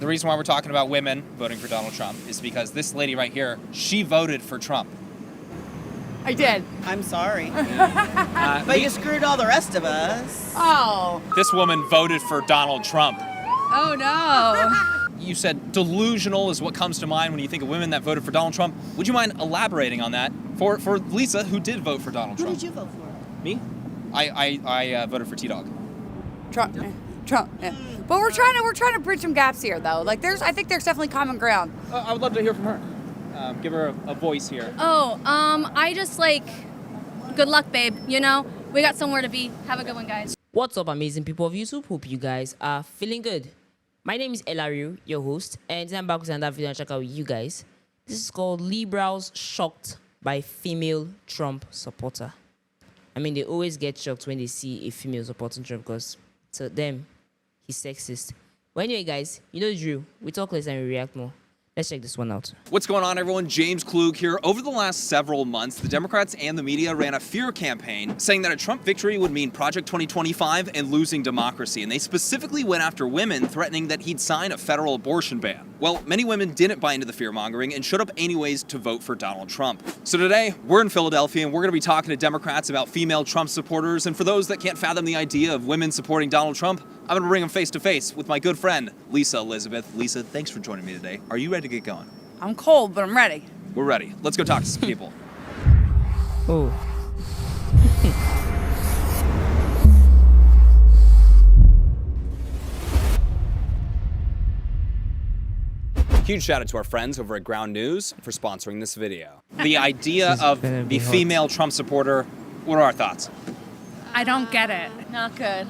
The reason why we're talking about women voting for Donald Trump is because this lady right here, she voted for Trump. I did. I'm sorry. But you screwed all the rest of us. Oh. This woman voted for Donald Trump. Oh, no. You said delusional is what comes to mind when you think of women that voted for Donald Trump. Would you mind elaborating on that for Lisa, who did vote for Donald Trump? Who did you vote for? Me? I voted for T-Dog. Trump. Yeah. But we're trying to bridge some gaps here, though. Like, I think there's definitely common ground. I would love to hear from her. Give her a voice here. I just good luck, babe. You know, we got somewhere to be. Have a good one, guys. What's up, amazing people of YouTube? Hope you guys are feeling good. My name is Elario, your host, and I'm back with another video and check out with you guys. This is called Liberals Shocked by Female Trump Supporter. I mean, they always get shocked when they see a female supporting Trump because to them, he's sexist. But anyway, guys, you know the drill. We talk less and we react more. Let's check this one out. What's going on, everyone? James Klug here. Over the last several months, the Democrats and the media ran a fear campaign saying that a Trump victory would mean Project 2025 and losing democracy. And they specifically went after women, threatening that he'd sign a federal abortion ban. Well, many women didn't buy into the fear-mongering and showed up anyways to vote for Donald Trump. So today, we're in Philadelphia, and we're going to be talking to Democrats about female Trump supporters. And for those that can't fathom the idea of women supporting Donald Trump, I'm going to bring them face-to-face with my good friend, Lisa Elizabeth. Lisa, thanks for joining me today. Are you ready to get going? I'm cold, but I'm ready. We're ready. Let's go talk to some people. Oh. Huge shout out to our friends over at Ground News for sponsoring this video. The idea of the female Trump supporter, what are our thoughts? I don't get it. Not good.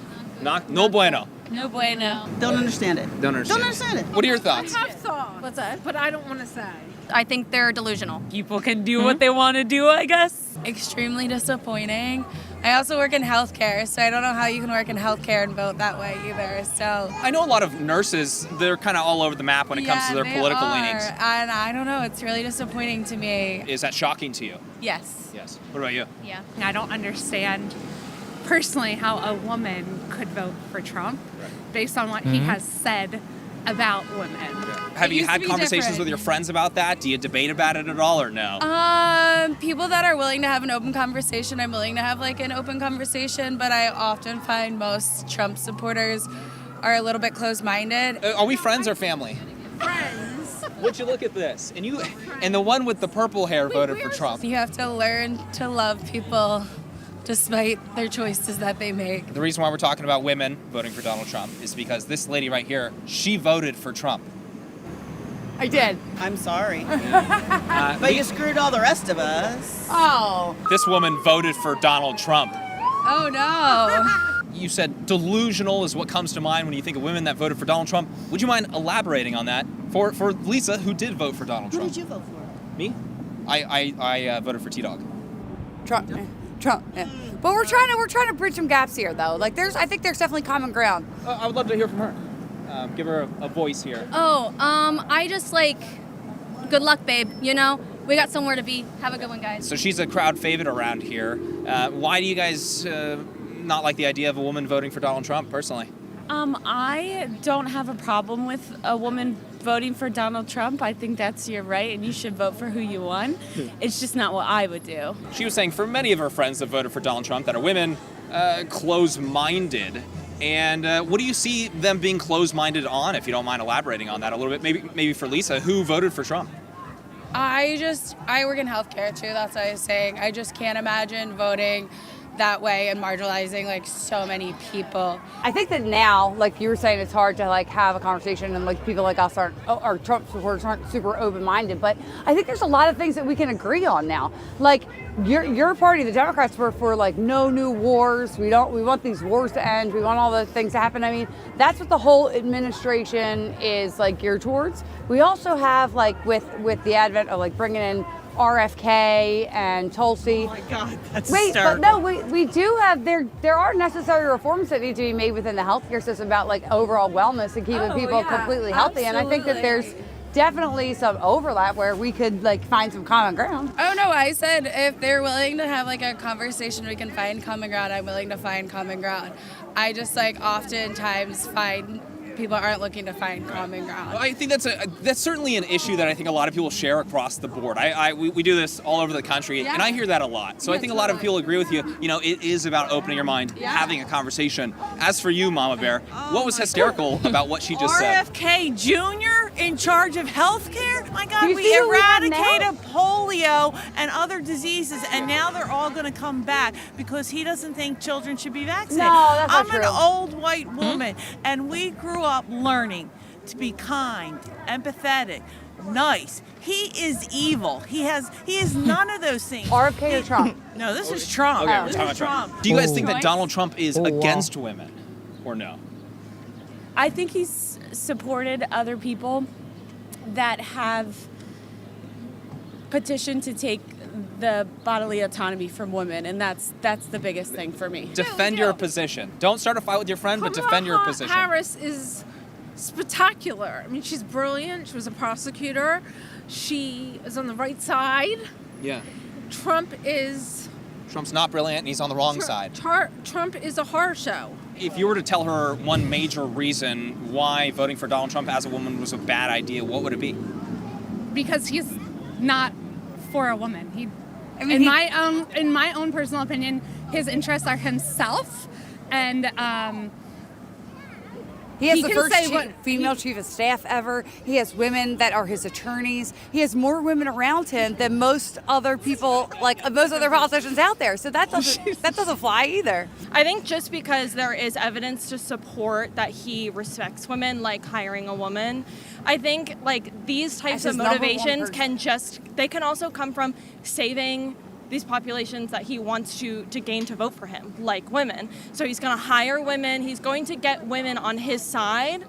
No bueno. No bueno. Don't understand it. Don't understand. it. What are your thoughts? I have thoughts. What's that? But I don't want to say. I think they're delusional. People can do what they want to do, I guess. Extremely disappointing. I also work in healthcare, so I don't know how you can work in healthcare and vote that way either. So I know a lot of nurses, they're kind of all over the map when it comes to their political leanings. And I don't know, it's really disappointing to me. Is that shocking to you? Yes. Yes. What about you? Yeah. I don't understand personally how a woman could vote for Trump based on what he has said about women. Have you used to had be conversations different. with your friends about that? Do you debate about it at all or no? People that are willing to have an open conversation, I'm willing to have an open conversation, but I often find most Trump supporters are a little bit closed-minded. Are we friends or family? Friends. Would you look at this? And the one with the purple hair voted for Trump. You have to learn to love people despite their choices that they make. The reason why we're talking about women voting for Donald Trump is because this lady right here, she voted for Trump. I did. I'm sorry. But you screwed all the rest of us. Oh. This woman voted for Donald Trump. Oh no. You said delusional is what comes to mind when you think of women that voted for Donald Trump. Would you mind elaborating on that for Lisa, who did vote for Donald Who Trump? did you vote for? Me? I voted for T-Dog. Trump. Yeah. But we're trying to bridge some gaps here, though. Like, I think there's definitely common ground. I would love to hear from her. Give her a voice here. I just good luck, babe. You know, we got somewhere to be. Have a good one, guys. So she's a crowd favorite around here. Why do you guys not like the idea of a woman voting for Donald Trump, personally? I don't have a problem with a woman voting for Donald Trump. I think that's your right, and you should vote for who you want. It's just not what I would do. She was saying for many of her friends that voted for Donald Trump that are women, close-minded. And what do you see them being close-minded on, if you don't mind elaborating on that a little bit? Maybe for Lisa, who voted for Trump? I work in healthcare too, that's what I was saying. I just can't imagine voting that way and marginalizing so many people. I think that now, like you were saying, it's hard to have a conversation, and people like us our Trump supporters aren't super open-minded. But I think there's a lot of things that we can agree on now. Like your party, the Democrats, were for no new wars. We want these wars to end. We want all the things to happen. I mean, that's what the whole administration is geared towards. We also have with the advent of bringing in RFK and Tulsi. Oh my God, that's Wait, hysterical. but no, we do have there are necessary reforms that need to be made within the healthcare system about overall wellness and keeping people completely healthy. And I think that there's definitely some overlap where we could find some common ground. Oh no, I said if they're willing to have a conversation, we can find common ground. I'm willing to find common ground. I just oftentimes find people aren't looking to find common ground. I think that's certainly an issue that I think a lot of people share across the board. We do this all over the country, and I hear that a lot. So I think a lot of people agree with you. You know, it is about opening your mind, having a conversation. As for you, Mama Bear, what was hysterical about what she just said? RFK Jr. in charge of healthcare? My God, Do you we see what we have eradicated polio and other diseases, and now they're all going to come back because he doesn't think children should be vaccinated. No, that's not I'm true. an old white woman, and we grew up learning to be kind, empathetic, nice. He is evil. He is none of those things. RFK or Trump? No, this is Trump. Okay, we're This talking is about Trump. Do you guys think that Donald Trump is against women, or no? I think he's supported other people that have petitioned to take the bodily autonomy from women, and that's the biggest thing for me. Defend your position. Don't start a fight with your friend, but defend your position. Harris is spectacular. I mean, she's brilliant. She was a prosecutor. She is on the right side. Yeah. Trump's not brilliant, and he's on the wrong side. Trump is a horror show. If you were to tell her one major reason why voting for Donald Trump as a woman was a bad idea, what would it be? Because he's not for a woman. In my own personal opinion, his interests are himself, and He has He the can first say what- female chief of staff ever. He has women that are his attorneys. He has more women around him than most other people, like most other politicians out there. So that doesn't fly either. I think just because there is evidence to support that he respects women, like hiring a woman, I think like these types As of his number one motivations person. they can also come from saving these populations that he wants to gain to vote for him, like women. So he's going to hire women. He's going to get women on his side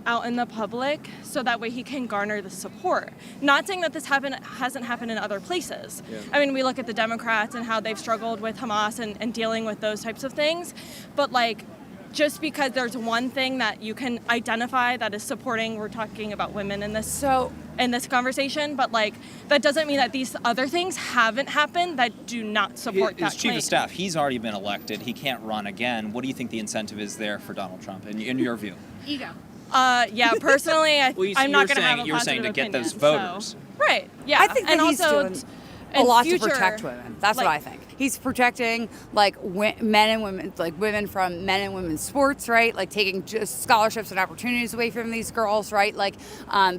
out in the public so that way he can garner the support. Not saying that this hasn't happened in other places. Yeah. I mean, we look at the Democrats and how they've struggled with Hamas and dealing with those types of things. But like, just because there's one thing that you can identify that is supporting, we're talking about women in this conversation, but like that doesn't mean that these other things haven't happened that do not support that His chief claim. of staff, he's already been elected. He can't run again. What do you think the incentive is there for Donald Trump, in your view? ego. Yeah, personally, I'm not going to have a You're saying positive to get opinion, those voters. so- Right, yeah. I think that and he's also, doing a in lot future, to protect women. That's what I think. He's protecting like men and women, like women from men and women's sports, right? Like taking just scholarships and opportunities away from these girls, right? Like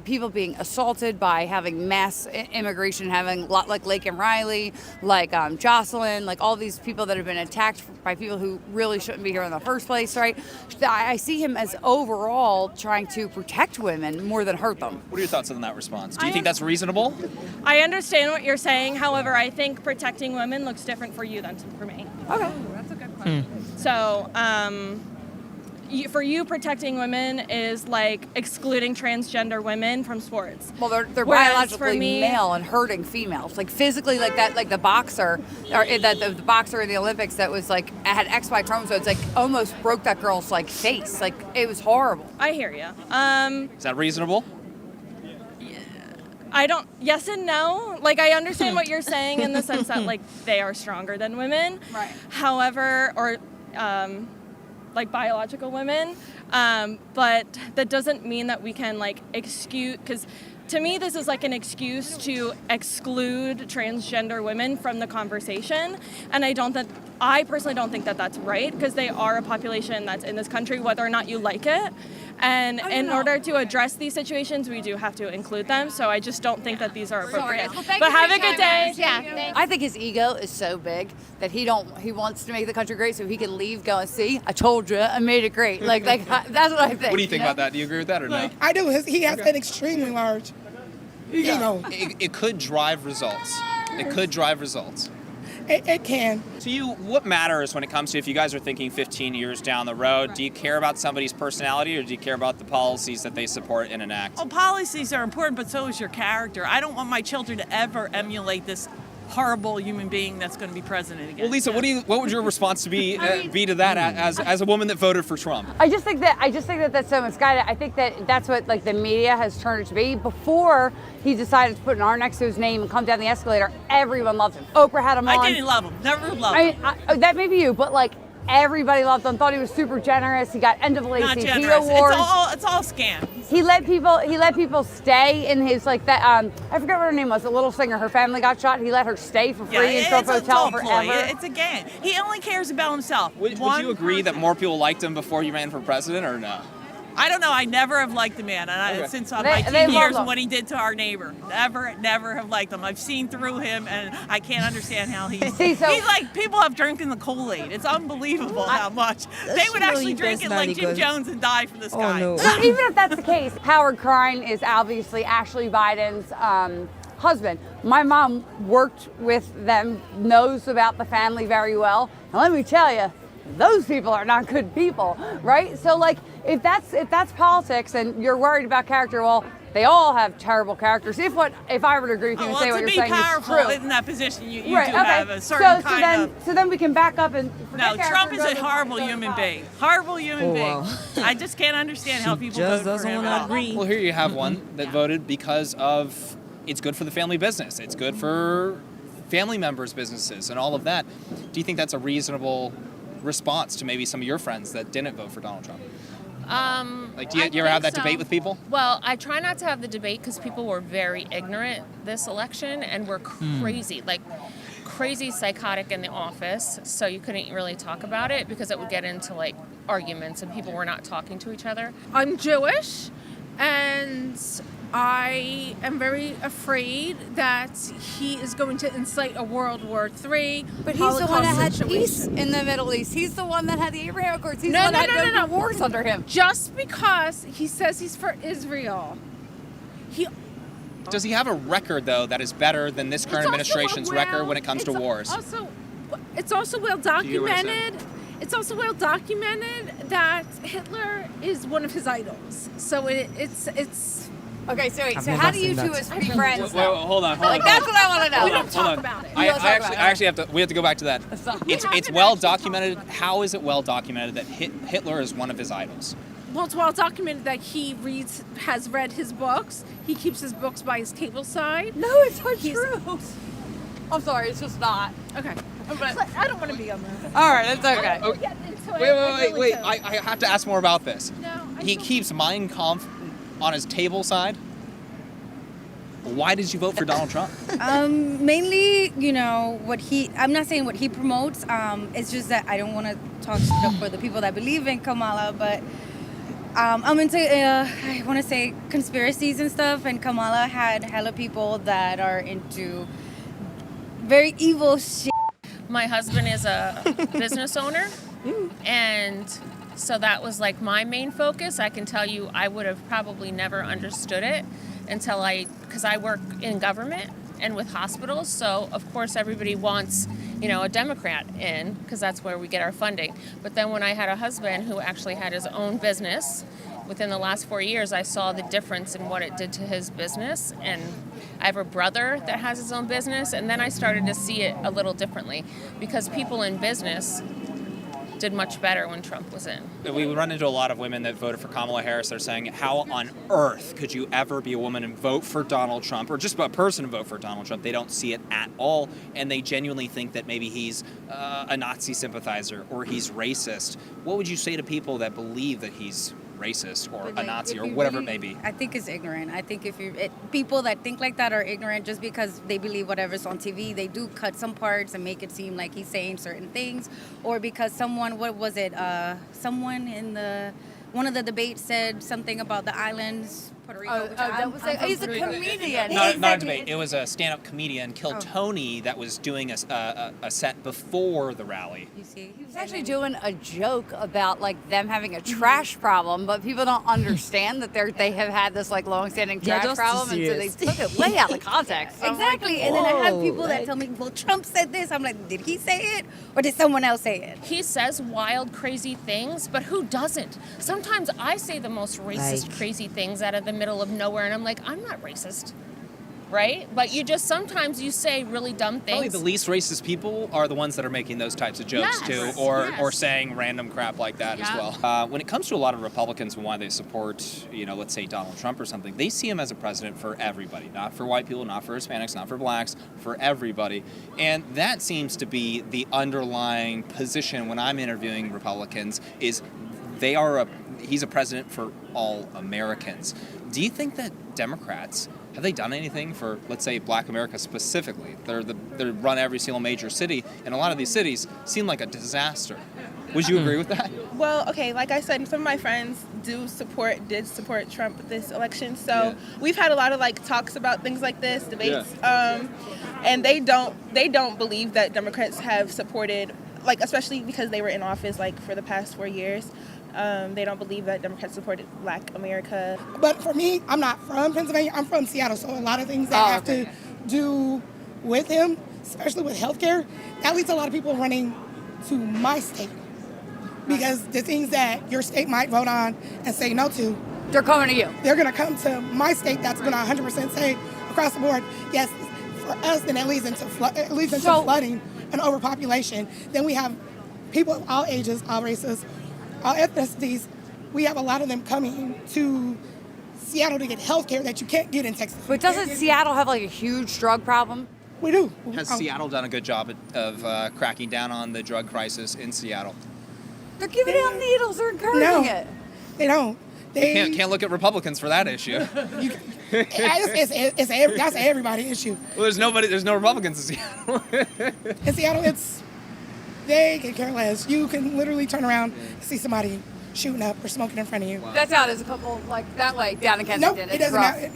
people being assaulted by having mass immigration, having a lot like Lake and Riley, like Jocelyn, like all these people that have been attacked by people who really shouldn't be here in the first place, right? I see him as overall trying to protect women more than hurt them. What are your thoughts on that response? Do you think that's reasonable? I understand what you're saying. However, I think protecting women looks different for you than for me. Okay. That's a good question. So, for you, protecting women is like excluding transgender women from sports. Well, they're Whereas biologically for me- male and hurting females, like physically, like that, like the boxer, or the boxer in the Olympics that was like had XY chromosomes, like almost broke that girl's like face, like it was horrible. I hear you. Is that reasonable? Yes and no. Like, I understand what you're saying in the sense that, like, they are stronger than women. Right. However, or, like, biological women. But that doesn't mean that we can, like, excuse, because to me, this is like an excuse to exclude transgender women from the conversation. And I personally don't think that that's right, because they are a population that's in this country, whether or not you like it. And in order to address these situations, we do have to include them. So I just don't think that these are appropriate. But have a good day. Yeah. I think his ego is so big that he wants to make the country great, so he can leave, go and see. I told you, I made it great. Like that's what I think. What do you think about that? Do you agree with that or no? I do. He has an extremely large ego. It could drive results. It could drive results. It can. To you, what matters when it comes to if you guys are thinking 15 years down the road? Do you care about somebody's personality, or do you care about the policies that they support and enact? Well, policies are important, but so is your character. I don't want my children to ever emulate this horrible human being that's going to be president again. Well, Lisa, what would your response be to that as a woman that voted for Trump? I just think that that's so misguided. I think that that's what like the media has turned it to be. Before he decided to put an R next to his name and come down the escalator, everyone loved him. Oprah had him on. I didn't love him. Never loved him. That may be you, but like everybody loved him. Thought he was super generous. He got NAACP Not generous. awards. It's all scam. He let people stay in his I forget what her name was, the little singer. Her family got shot. He let her stay for free in Trump Hotel forever. It's a game. He only cares about himself. Would you agree that more people liked him before you ran for president, or no? I don't know. I never have liked the man, and since my They teen years love and what he did to our neighbor, never have liked him. I've seen through him, and I can't understand how he's he's like people have drinking the Kool-Aid. It's unbelievable how much they would actually drink it like Jim Jones and die for this guy. No. Well, even if that's the case, Howard Krein is obviously Ashley Biden's husband. My mom worked with them, knows about the family very well, and let me tell you, those people are not good people, right? So like, if that's politics and you're worried about character, well, they all have terrible characters. If I were to agree with you and say what you're saying is true. To be powerful in that position, you right, do okay. have a certain So then we can back up and no, Trump is a horrible human being. Horrible human being. Wow. I just can't understand how people just vote for him. doesn't want to agree. Well, here you have one that voted because of it's good for the family business. It's good for family members' businesses and all of that. Do you think that's a reasonable response to maybe some of your friends that didn't vote for Donald Trump? Do you ever have that debate with people? Well, I try not to have the debate because people were very ignorant this election and were crazy, crazy psychotic in the office. So you couldn't really talk about it because it would get into arguments and people were not talking to each other. I'm Jewish, and I am very afraid that he is going to incite a World War III. But he's the one that had peace in the Middle East. He's the one that had the Abraham Accords. He's the one that had no wars under him. Just because he says he's for Israel, does he have a record though that is better than this current administration's record when it comes to wars? It's also well documented. It's also well documented that Hitler is one of his idols. So it's. Okay, so how do you two as be friends? Wait, hold on. That's what I want to know. We don't talk about it. I actually have to. We have to go back to that. It's well documented. How is it well documented that Hitler is one of his idols? Well, it's well documented that he has read his books. He keeps his books by his table side. No, it's not true. I'm sorry, it's just not. Okay. I don't want to be on that. All right, it's okay. Wait. I have to ask more about this. He keeps Mein Kampf on his table side. Why did you vote for Donald Trump? Mainly, I'm not saying what he promotes. It's just that I don't want to talk stuff for the people that believe in Kamala, but I'm into, I want to say conspiracies and stuff, and Kamala had hella people that are into very evil shit. My husband is a business owner, and so that was my main focus. I can tell you I would have probably never understood it until because I work in government and with hospitals, so of course everybody wants, a Democrat in, because that's where we get our funding. But then when I had a husband who actually had his own business, within the last 4 years, I saw the difference in what it did to his business. And I have a brother that has his own business, and then I started to see it a little differently, because people in business did much better when Trump was in. We run into a lot of women that voted for Kamala Harris. They're saying, how on earth could you ever be a woman and vote for Donald Trump, or just a person and vote for Donald Trump? They don't see it at all, and they genuinely think that maybe he's a Nazi sympathizer or he's racist. What would you say to people that believe that he's racist or a Nazi or whatever it may be? I think it's ignorant. I think people that think like that are ignorant just because they believe whatever's on TV. They do cut some parts and make it seem like he's saying certain things, or because someone in one of the debates said something about the islands, Puerto Rico. He's a comedian. Not a debate. It was a stand-up comedian, Tony, that was doing a set before the rally. You see, he was actually doing a joke about them having a trash problem, but people don't understand that they have had this long-standing trash problem, and so they took it way out of context. Exactly, and then I have people that tell me, "Well, Trump said this." I'm like, "Did he say it, or did someone else say it?" He says wild, crazy things, but who doesn't? Sometimes I say the most racist, crazy things out of the middle of nowhere, and I'm like, I'm not racist. right? But you just sometimes you say really dumb things. Probably the least racist people are the ones that are making those types of jokes too, or saying random crap like that as well. When it comes to a lot of Republicans and why they support, let's say Donald Trump or something, they see him as a president for everybody, not for white people, not for Hispanics, not for blacks, for everybody. And that seems to be the underlying position when I'm interviewing Republicans is he's a president for all Americans. Do you think that Democrats, have they done anything for, let's say, Black America specifically? They run every single major city, and a lot of these cities seem like a disaster. Would you agree with that? Well, okay, like I said, some of my friends did support Trump this election, so we've had a lot of talks about things like this, debates, and they don't believe that Democrats have supported, especially because they were in office for the past 4 years. They don't believe that Democrats supported Black America. But for me, I'm not from Pennsylvania. I'm from Seattle, so a lot of things that have to do with him, especially with healthcare, that leads to a lot of people running to my state. Because the things that your state might vote on and say no to, they're coming to you. They're going to come to my state that's going to 100% say across the board, yes, for us, then it leads into flooding and overpopulation. Then we have people of all ages, all races, all ethnicities. We have a lot of them coming to Seattle to get health care that you can't get in Texas. But doesn't Seattle have a huge drug problem? We do. Has Seattle done a good job of cracking down on the drug crisis in Seattle? They're giving out needles. They're encouraging it. They don't. They can't look at Republicans for that issue. That's an everybody issue. Well, there's no Republicans in Seattle. In Seattle, they can care less. You can literally turn around and see somebody shooting up or smoking in front of you. Wow. That's how there's a couple that way down in Kensington. Nope, it doesn't matter.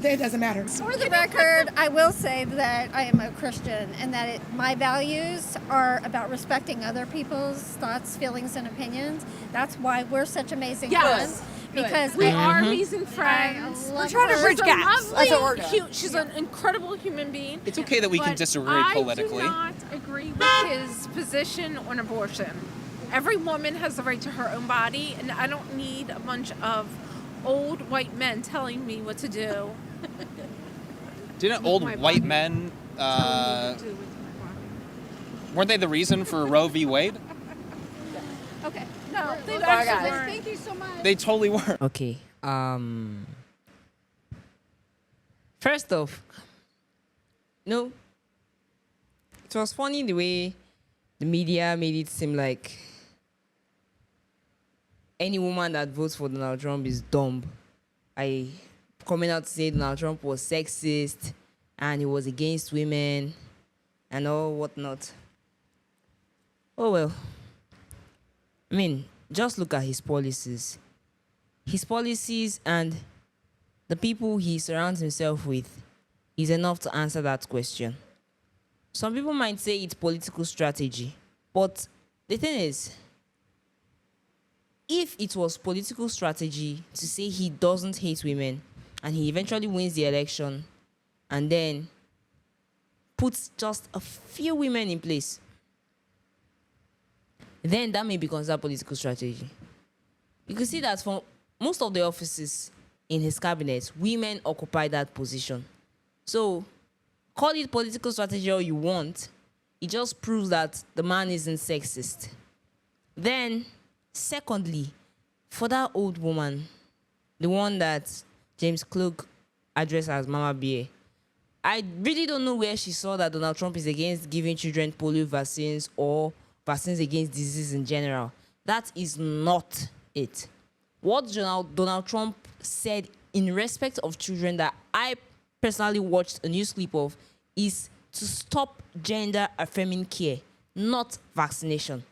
It doesn't matter. For the record, I will say that I am a Christian and that my values are about respecting other people's thoughts, feelings, and opinions. That's why we're such amazing friends. Because we are amazing friends. We're trying to bridge gaps. That's what we're doing. She's an incredible human being. It's okay that we can disagree politically. I do not agree with his position on abortion. Every woman has the right to her own body, and I don't need a bunch of old white men telling me what to do. Didn't old white men, weren't they the reason for Roe v. Wade? Okay. No, they actually weren't. Thank you so much. They totally were. Okay. First off, it was funny the way the media made it seem like any woman that votes for Donald Trump is dumb. Coming out to say Donald Trump was sexist and he was against women and all whatnot. Oh well. I mean, just look at his policies. His policies and the people he surrounds himself with is enough to answer that question. Some people might say it's political strategy, but the thing is, if it was political strategy to say he doesn't hate women and he eventually wins the election and then puts just a few women in place, then that may be considered political strategy. You can see that from most of the offices in his cabinet, women occupy that position. So, call it political strategy all you want, it just proves that the man isn't sexist. Then, secondly, for that old woman, the one that James Klug addressed as Mama Bear, I really don't know where she saw that Donald Trump is against giving children polio vaccines or vaccines against disease in general. That is not it. What Donald Trump said in respect of children that I personally watched a news clip of is to stop gender-affirming care, not vaccination.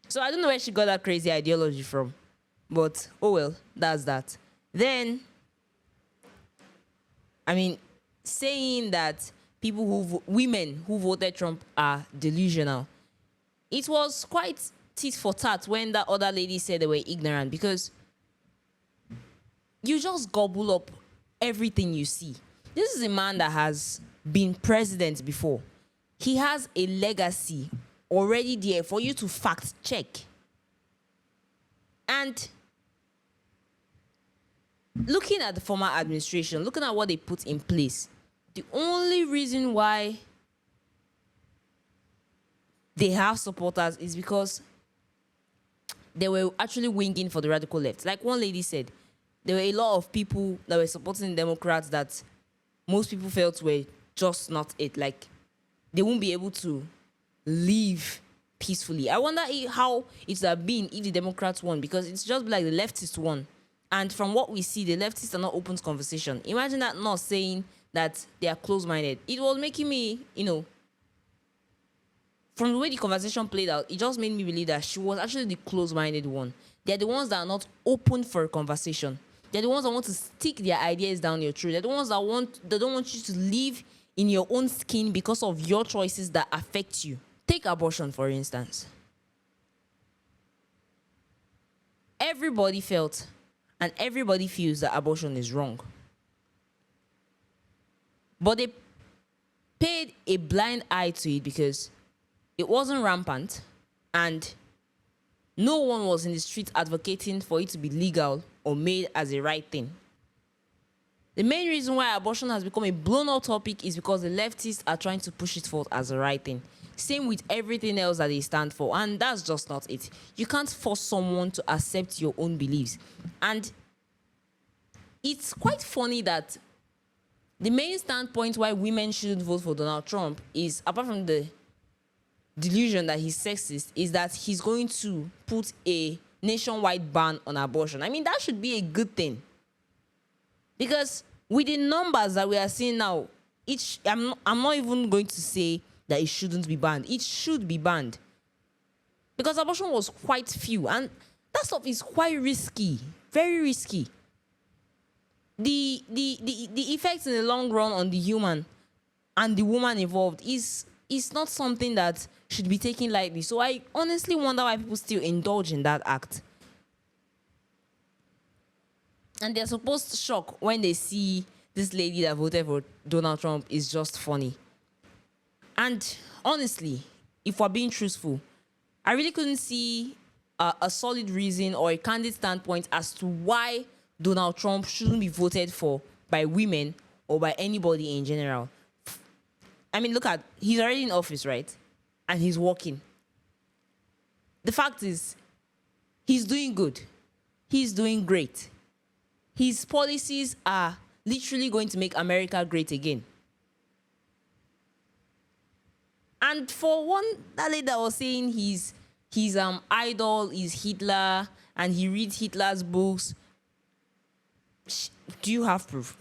So I don't know where she got that crazy ideology from. But, oh well, that's that. Then, saying that women who voted Trump are delusional. It was quite tit for tat when that other lady said they were ignorant, because you just gobble up everything you see. This is a man that has been president before. He has a legacy already there for you to fact check. And looking at the former administration, looking at what they put in place, the only reason why they have supporters is because they were actually winging for the radical left. Like one lady said, there were a lot of people that were supporting the Democrats that most people felt were just not it. Like, they won't be able to live peacefully. I wonder how it would have been if the Democrats won, because it's just like the leftists won. And from what we see, the leftists are not open to conversation. Imagine that not saying that they are close-minded. It was making me, from the way the conversation played out, it just made me believe that she was actually the close-minded one. They're the ones that are not open for a conversation. They're the ones that want to stick their ideas down your throat. They're the ones that don't want you to live in your own skin because of your choices that affect you. Take abortion, for instance. Everybody felt and everybody feels that abortion is wrong. But they paid a blind eye to it because it wasn't rampant and no one was in the street advocating for it to be legal or made as a right thing. The main reason why abortion has become a blown-up topic is because the leftists are trying to push it forward as a right thing. Same with everything else that they stand for, and that's just not it. You can't force someone to accept your own beliefs. And it's quite funny that the main standpoint why women shouldn't vote for Donald Trump is, apart from the delusion that he's sexist, is that he's going to put a nationwide ban on abortion. I mean, that should be a good thing. Because with the numbers that we are seeing now, I'm not even going to say that it shouldn't be banned. It should be banned. Because abortion was quite few. And that stuff is quite risky. Very risky. The effects in the long run on the human and the woman involved is not something that should be taken lightly. So I honestly wonder why people still indulge in that act. And they're supposed to shock when they see this lady that voted for Donald Trump is just funny. And honestly, if we're being truthful, I really couldn't see a solid reason or a candid standpoint as to why Donald Trump shouldn't be voted for by women or by anybody in general. I mean, look at, he's already in office, right? And he's working. The fact is, he's doing good. He's doing great. His policies are literally going to make America great again. And for one, that lady that was saying his idol is Hitler and he reads Hitler's books. Do you have proof?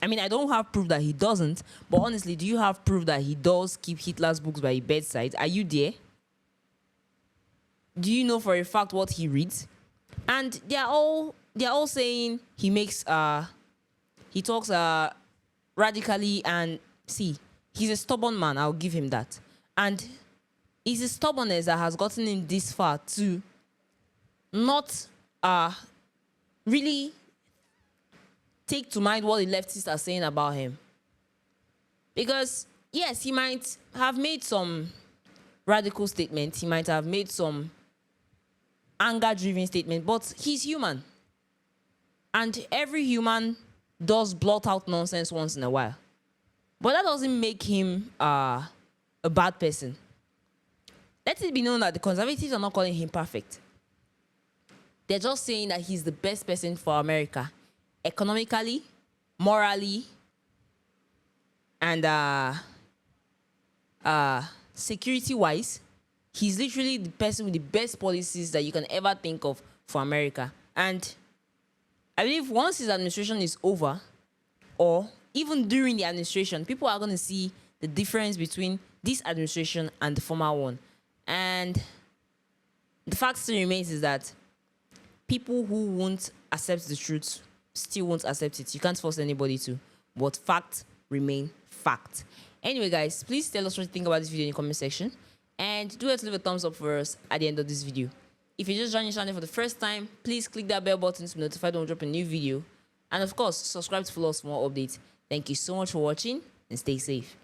I mean, I don't have proof that he doesn't, but honestly, do you have proof that he does keep Hitler's books by his bedside? Are you there? Do you know for a fact what he reads? And they're all saying he talks radically, and see, he's a stubborn man, I'll give him that. And it's his stubbornness that has gotten him this far to not really take to mind what the leftists are saying about him. Because, yes, he might have made some radical statements, he might have made some anger-driven statements, but he's human. And every human does blot out nonsense once in a while. But that doesn't make him a bad person. Let it be known that the conservatives are not calling him perfect. They're just saying that he's the best person for America. Economically, morally, and security-wise, he's literally the person with the best policies that you can ever think of for America. And I believe once his administration is over, or even during the administration, people are going to see the difference between this administration and the former one. And the fact still remains is that people who won't accept the truth still won't accept it. You can't force anybody to. But facts remain fact. Anyway, guys, please tell us what you think about this video in the comment section. And do it to leave a thumbs up for us at the end of this video. If you just joined the channel for the first time, please click that bell button to be notified when we drop a new video. And of course, subscribe to follow us for more updates. Thank you so much for watching and stay safe.